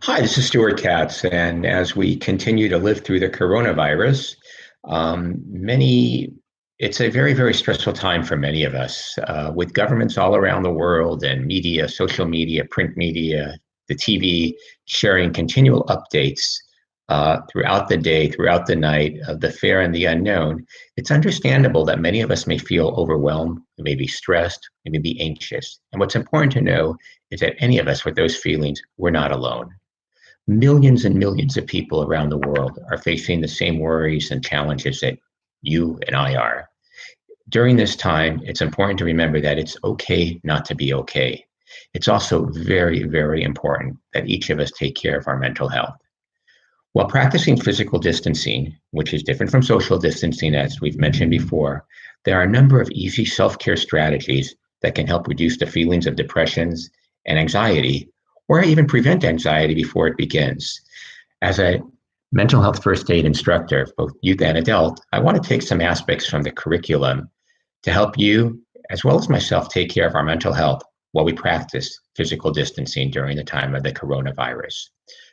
Hi, this is Stuart Katz, and as we continue to live through the coronavirus, many it's a very, very stressful time for many of us, with governments all around the world and media, social media, print media, the TV sharing continual updates throughout the day, throughout the night of the fair and the unknown. It's understandable that many of us may feel overwhelmed, maybe stressed, maybe be anxious. And what's important to know is that any of us with those feelings, we're not alone. Millions and millions of people around the world are facing the same worries and challenges that you and I are. During this time, it's important to remember that it's okay not to be okay. It's also very, very important that each of us take care of our mental health. While practicing physical distancing, which is different from social distancing, as we've mentioned before, there are a number of easy self care strategies that can help reduce the feelings of depressions and anxiety, or even prevent anxiety before it begins. As a mental health first aid instructor, both youth and adult, I want to take some aspects from the curriculum to help you, as well as myself, take care of our mental health while we practice physical distancing during the time of the coronavirus.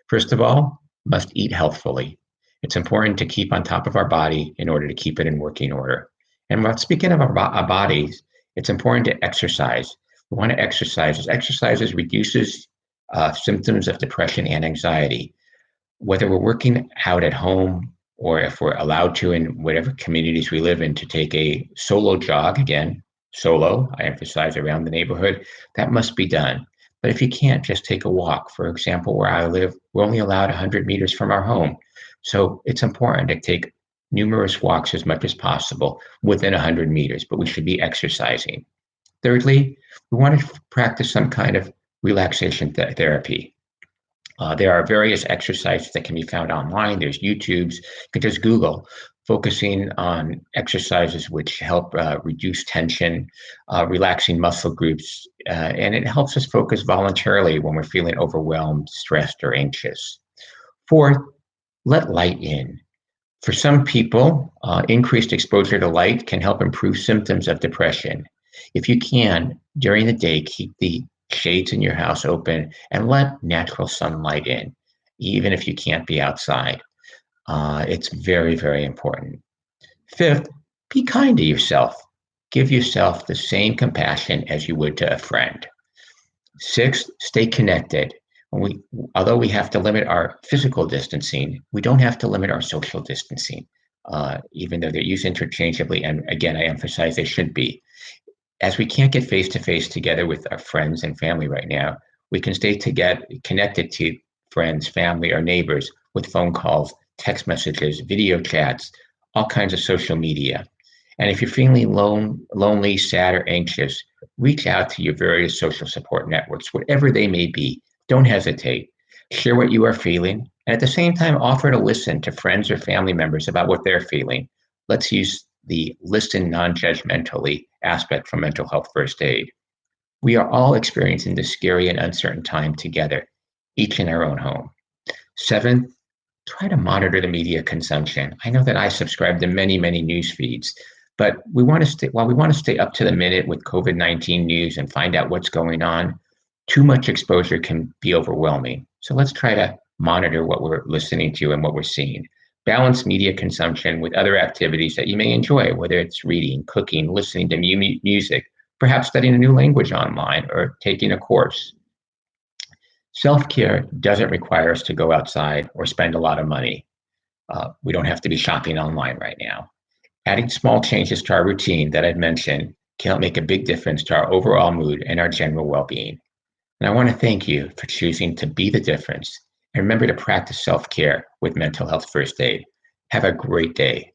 First of all, must eat healthfully. It's important to keep on top of our body in order to keep it in working order. And speaking of our bodies, it's important to exercise. We want to exercise. As exercises reduces symptoms of depression and anxiety. Whether we're working out at home or if we're allowed to in whatever communities we live in to take a solo jog, again, solo, I emphasize around the neighborhood, that must be done. But if you can't, just take a walk. For example, where I live, we're only allowed 100 meters from our home. So it's important to take numerous walks as much as possible within 100 meters, but we should be exercising. Thirdly, we want to practice some kind of relaxation therapy. There are various exercises that can be found online. There's YouTube's. You can just Google focusing on exercises which help reduce tension, relaxing muscle groups, and it helps us focus voluntarily when we're feeling overwhelmed, stressed, or anxious. Fourth, let light in. For some people, increased exposure to light can help improve symptoms of depression. If you can, during the day, keep the shades in your house open and let natural sunlight in, even if you can't be outside. It's very, very important. Fifth, be kind to yourself. Give yourself the same compassion as you would to a friend. Sixth, stay connected. Although we have to limit our physical distancing, we don't have to limit our social distancing, even though they're used interchangeably. And again, I emphasize they should be. As we can't get face to face together with our friends and family right now, we can stay connected to friends, family, or neighbors with phone calls, text messages, video chats, all kinds of social media. And if you're feeling lonely, sad, or anxious, reach out to your various social support networks, whatever they may be. Don't hesitate. Share what you are feeling, and at the same time, offer to listen to friends or family members about what they're feeling. Let's use the listen non-judgmentally aspect from mental health first aid. We are all experiencing this scary and uncertain time together, each in our own home. Seventh, try to monitor the media consumption. I know that I subscribe to many, many news feeds, but while we want to stay up to the minute with COVID-19 news and find out what's going on, too much exposure can be overwhelming. So let's try to monitor what we're listening to and what we're seeing. Balance media consumption with other activities that you may enjoy, whether it's reading, cooking, listening to music, perhaps studying a new language online or taking a course. Self-care doesn't require us to go outside or spend a lot of money. We don't have to be shopping online right now. Adding small changes to our routine that I've mentioned can help make a big difference to our overall mood and our general well-being. And I want to thank you for choosing to be the difference. And remember to practice self-care with mental health first aid. Have a great day.